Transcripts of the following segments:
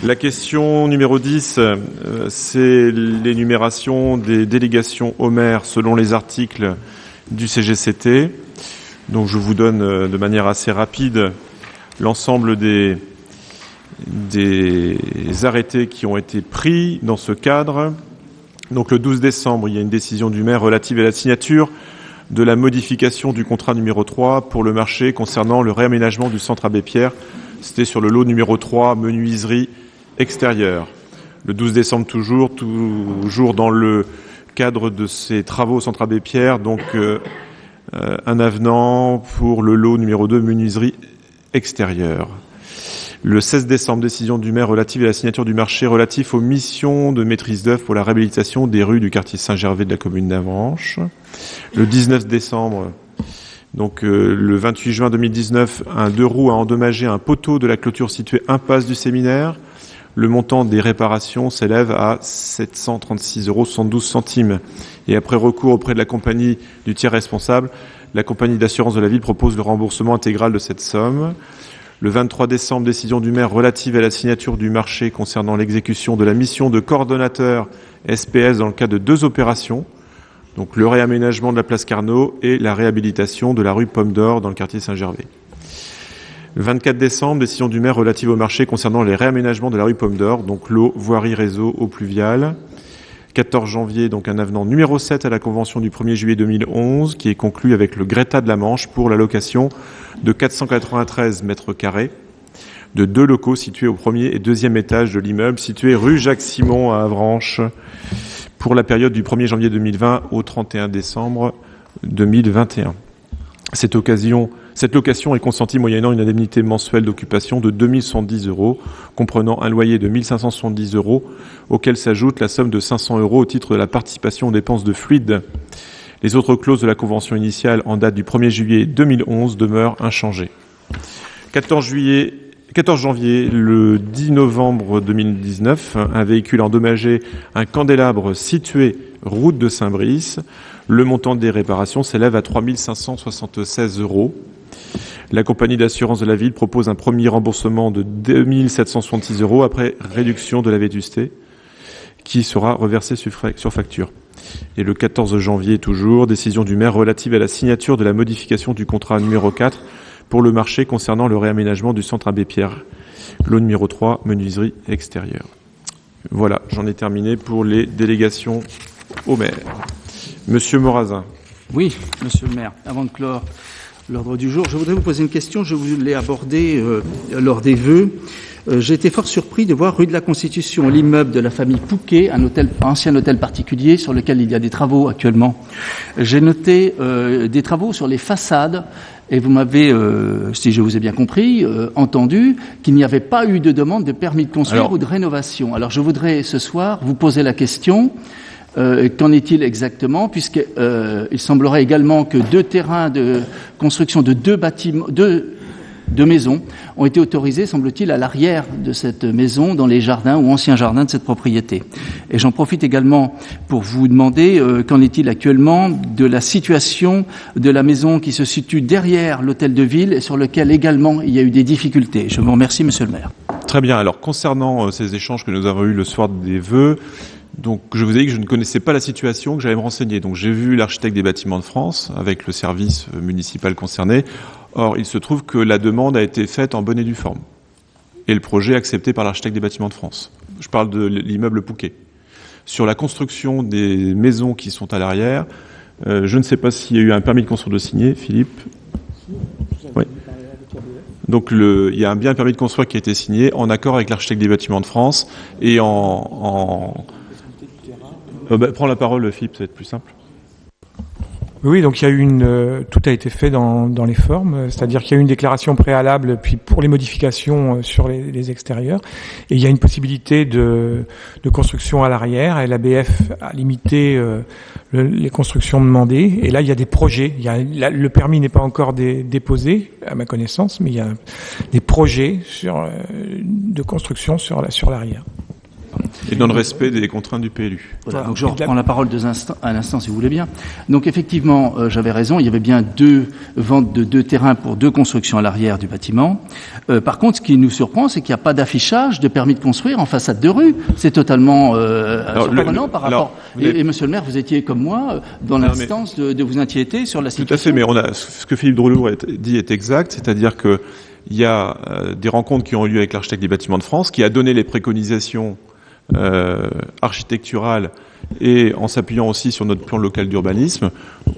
La question numéro 10, c'est l'énumération des délégations au maire selon les articles du CGCT. Donc je vous donne de manière assez rapide l'ensemble des arrêtés qui ont été pris dans ce cadre. Donc le 12 décembre, il y a une décision du maire relative à la signature de la modification du contrat numéro 3 pour le marché concernant le réaménagement du centre Abbé Pierre. C'était sur le lot numéro 3, menuiserie extérieure. Le 12 décembre toujours dans le cadre de ces travaux au centre Abbé Pierre, donc un avenant pour le lot numéro 2, menuiserie extérieure. Le 16 décembre, décision du maire relative à la signature du marché relatif aux missions de maîtrise d'œuvre pour la réhabilitation des rues du quartier Saint-Gervais de la commune d'Avranches. Le 19 décembre, donc le 28 juin 2019, un 2 roues a endommagé un poteau de la clôture située impasse du Séminaire. Le montant des réparations s'élève à 736,72 €. Et après recours auprès de la compagnie du tiers responsable, la compagnie d'assurance de la ville propose le remboursement intégral de cette somme. Le 23 décembre, décision du maire relative à la signature du marché concernant l'exécution de la mission de coordonnateur SPS dans le cadre de 2 opérations. Donc le réaménagement de la place Carnot et la réhabilitation de la rue Pomme d'Or dans le quartier Saint-Gervais. Le 24 décembre, décision du maire relative au marché concernant les réaménagements de la rue Pomme d'Or, donc l'eau, voirie, réseau, eau pluviale. 14 janvier, donc un avenant numéro 7 à la convention du 1er juillet 2011 qui est conclu avec le Greta de la Manche pour la location de 493 mètres carrés de 2 locaux situés au premier et deuxième étage de l'immeuble situé rue Jacques-Simon à Avranches pour la période du 1er janvier 2020 au 31 décembre 2021. Cette location est consentie moyennant une indemnité mensuelle d'occupation de 2110 €, comprenant un loyer de 1570 €, auquel s'ajoute la somme de 500 € au titre de la participation aux dépenses de fluide. Les autres clauses de la convention initiale en date du 1er juillet 2011 demeurent inchangées. 14 janvier, le 10 novembre 2019, un véhicule a endommagé un candélabre situé route de Saint-Brice. Le montant des réparations s'élève à 3576 €. La compagnie d'assurance de la ville propose un premier remboursement de 2766 € après réduction de la vétusté qui sera reversée sur facture. Et le 14 janvier toujours, décision du maire relative à la signature de la modification du contrat numéro 4 pour le marché concernant le réaménagement du centre Abbé Pierre. Lot numéro 3, menuiserie extérieure. Voilà, j'en ai terminé pour les délégations au maire. Monsieur Morazin. Oui, monsieur le maire, avant de clore l'ordre du jour, je voudrais vous poser une question. Je voulais aborder lors des vœux. J'ai été fort surpris de voir rue de la Constitution l'immeuble de la famille Pouquet, un ancien hôtel particulier sur lequel il y a des travaux actuellement. J'ai noté des travaux sur les façades et vous m'avez, si je vous ai bien compris, entendu qu'il n'y avait pas eu de demande de permis de construire ou de rénovation. Alors je voudrais ce soir vous poser la question. Qu'en est-il exactement, puisqu'il semblerait également que 2 terrains de construction de 2 bâtiments, deux maisons ont été autorisés, semble-t-il, à l'arrière de cette maison, dans les jardins ou anciens jardins de cette propriété. Et j'en profite également pour vous demander qu'en est-il actuellement de la situation de la maison qui se situe derrière l'hôtel de ville et sur lequel également il y a eu des difficultés. Je vous remercie, monsieur le maire. Très bien. Alors, concernant ces échanges que nous avons eus le soir des vœux, donc, je vous ai dit que je ne connaissais pas la situation, que j'allais me renseigner. Donc, j'ai vu l'architecte des bâtiments de France avec le service municipal concerné. Or, il se trouve que la demande a été faite en bonne et due forme. Et le projet accepté par l'architecte des bâtiments de France. Je parle de l'immeuble Pouquet. Sur la construction des maisons qui sont à l'arrière, je ne sais pas s'il y a eu un permis de construire de signer, Philippe. Oui. Donc, il y a bien un permis de construire qui a été signé en accord avec l'architecte des bâtiments de France et prends la parole, Philippe, ça va être plus simple. Oui, donc il y a eu tout a été fait dans les formes, c'est-à-dire qu'il y a eu une déclaration préalable, puis pour les modifications sur les extérieurs, et il y a une possibilité de construction à l'arrière, et l'ABF a limité les constructions demandées, et là il y a des projets, le permis n'est pas encore déposé, à ma connaissance, mais il y a des projets de construction sur l'arrière. Et dans le respect des contraintes du PLU. Voilà, donc je reprends la parole un instant, si vous voulez bien. Donc effectivement, j'avais raison, il y avait bien 2 ventes de 2 terrains pour 2 constructions à l'arrière du bâtiment. Par contre, ce qui nous surprend, c'est qu'il n'y a pas d'affichage de permis de construire en façade de rue. C'est totalement surprenant par rapport... Et monsieur le maire, vous étiez comme moi dans l'instance de vous inquiéter sur la situation. Tout à fait, mais ce que Philippe Drelour dit est exact, c'est-à-dire que il y a des rencontres qui ont eu lieu avec l'architecte des bâtiments de France, qui a donné les préconisations architecturales et en s'appuyant aussi sur notre plan local d'urbanisme.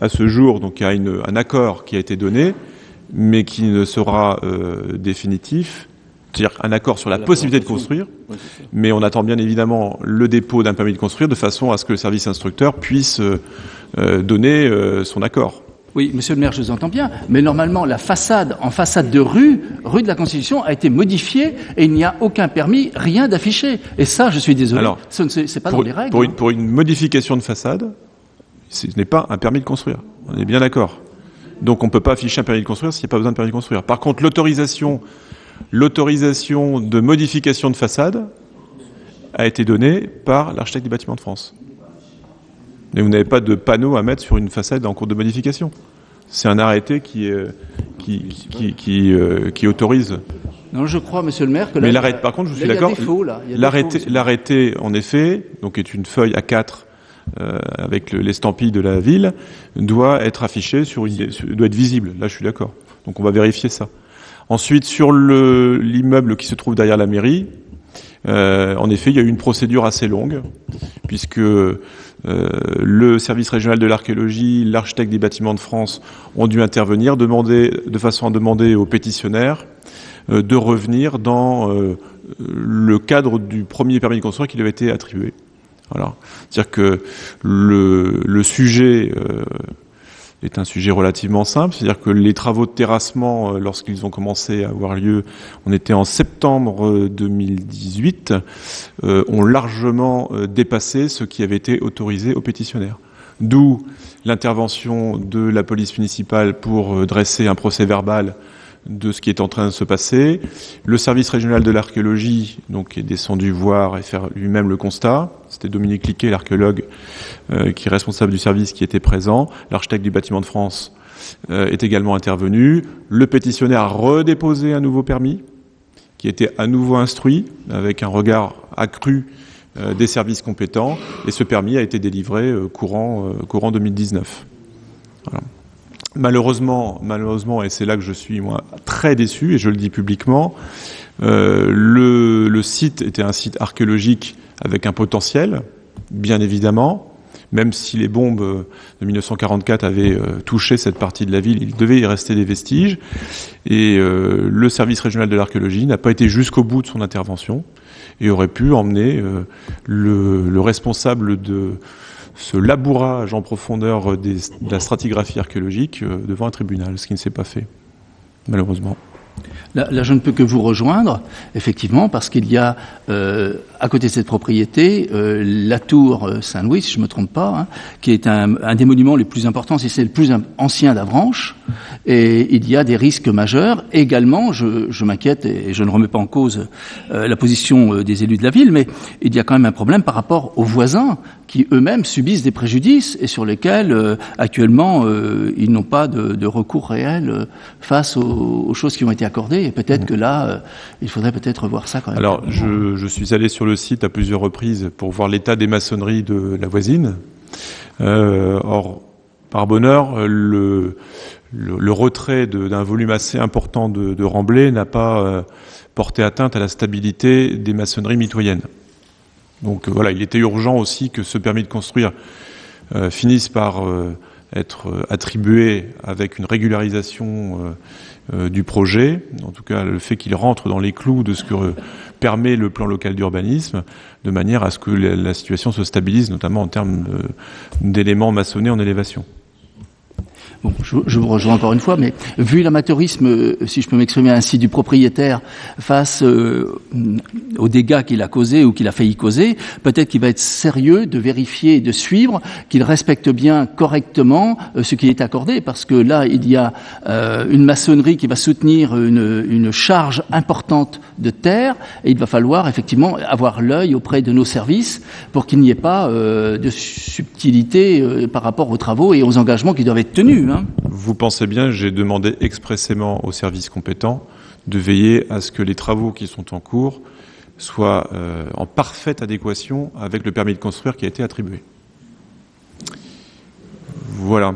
À ce jour, donc, il y a un accord qui a été donné, mais qui ne sera définitif. C'est-à-dire un accord sur la possibilité de construire, mais on attend bien évidemment le dépôt d'un permis de construire de façon à ce que le service instructeur puisse donner son accord. Oui, monsieur le maire, je vous entends bien, mais normalement, la façade, en façade de rue de la Constitution, a été modifiée et il n'y a aucun permis, rien d'affiché. Et ça, je suis désolé, c'est pas dans les règles. Pour une modification de façade, ce n'est pas un permis de construire. On est bien d'accord. Donc on ne peut pas afficher un permis de construire s'il n'y a pas besoin de permis de construire. Par contre, l'autorisation de modification de façade a été donnée par l'architecte des bâtiments de France. Mais vous n'avez pas de panneau à mettre sur une façade en cours de modification. C'est un arrêté qui autorise. Non, je crois, monsieur le maire, que là, mais l'arrêté, par contre, je suis d'accord. L'arrêté, en effet, donc est une feuille A4 avec l'estampille de la ville, doit être affiché doit être visible. Là, je suis d'accord. Donc, on va vérifier ça. Ensuite, sur l'immeuble qui se trouve derrière la mairie, en effet, il y a eu une procédure assez longue, puisque le service régional de l'archéologie, l'architecte des bâtiments de France ont dû intervenir, de façon à demander aux pétitionnaires de revenir dans le cadre du premier permis de construire qui lui avait été attribué. Voilà. C'est-à-dire que le sujet est un sujet relativement simple, c'est-à-dire que les travaux de terrassement, lorsqu'ils ont commencé à avoir lieu, on était en septembre 2018, ont largement dépassé ce qui avait été autorisé aux pétitionnaires. D'où l'intervention de la police municipale pour dresser un procès-verbal de ce qui est en train de se passer. Le service régional de l'archéologie, donc, est descendu voir et faire lui-même le constat. C'était Dominique Liquet, l'archéologue, qui est responsable du service, qui était présent. L'architecte du bâtiment de France est également intervenu. Le pétitionnaire a redéposé un nouveau permis, qui était à nouveau instruit, avec un regard accru des services compétents. Et ce permis a été délivré courant 2019. Voilà. Malheureusement, et c'est là que je suis moi très déçu, et je le dis publiquement, le site était un site archéologique avec un potentiel, bien évidemment, même si les bombes de 1944 avaient touché cette partie de la ville, il devait y rester des vestiges, et le service régional de l'archéologie n'a pas été jusqu'au bout de son intervention, et aurait pu emmener le responsable de ce labourage en profondeur de la stratigraphie archéologique devant un tribunal, ce qui ne s'est pas fait, malheureusement. Là, je ne peux que vous rejoindre, effectivement, parce qu'il y a, à côté de cette propriété, la tour Saint-Louis, si je ne me trompe pas, qui est un des monuments les plus importants, si c'est le plus ancien d'Avranches, et il y a des risques majeurs. Également, je m'inquiète, et je ne remets pas en cause la position des élus de la ville, mais il y a quand même un problème par rapport aux voisins, qui eux-mêmes subissent des préjudices, et sur lesquels, actuellement, ils n'ont pas de recours réel face aux choses qui ont été accordées, et peut-être que là, il faudrait peut-être revoir ça quand même. Alors, je suis allé sur le site à plusieurs reprises pour voir l'état des maçonneries de la voisine. Or, par bonheur, le retrait d'un volume assez important de remblais n'a pas porté atteinte à la stabilité des maçonneries mitoyennes. Donc voilà, il était urgent aussi que ce permis de construire finisse par être attribué avec une régularisation du projet, en tout cas le fait qu'il rentre dans les clous de ce que permet le plan local d'urbanisme, de manière à ce que la situation se stabilise, notamment en termes d'éléments maçonnés en élévation. Bon, je vous rejoins encore une fois, mais vu l'amateurisme, si je peux m'exprimer ainsi, du propriétaire face aux dégâts qu'il a causés ou qu'il a failli causer, peut-être qu'il va être sérieux de vérifier et de suivre qu'il respecte bien correctement ce qui est accordé, parce que là, il y a une maçonnerie qui va soutenir une charge importante de terre, et il va falloir effectivement avoir l'œil auprès de nos services pour qu'il n'y ait pas de subtilité par rapport aux travaux et aux engagements qui doivent être tenus. Vous pensez bien, j'ai demandé expressément aux services compétents de veiller à ce que les travaux qui sont en cours soient en parfaite adéquation avec le permis de construire qui a été attribué. Voilà.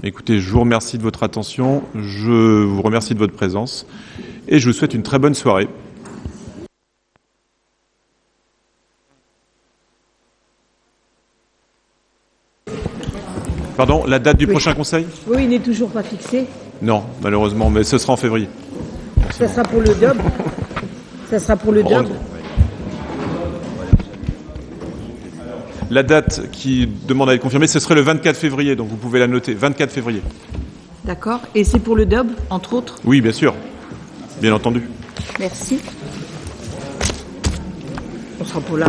Écoutez, je vous remercie de votre attention, je vous remercie de votre présence et je vous souhaite une très bonne soirée. Pardon, la date du prochain conseil ? Oui, il n'est toujours pas fixé. Non, malheureusement, mais ce sera en février. Ça sera pour le DOB. Ça sera pour le DOB. La date qui demande à être confirmée, ce serait le 24 février, donc vous pouvez la noter, 24 février. D'accord. Et c'est pour le DOB, entre autres ? Oui, bien sûr. Bien entendu. Merci. On sera pour là.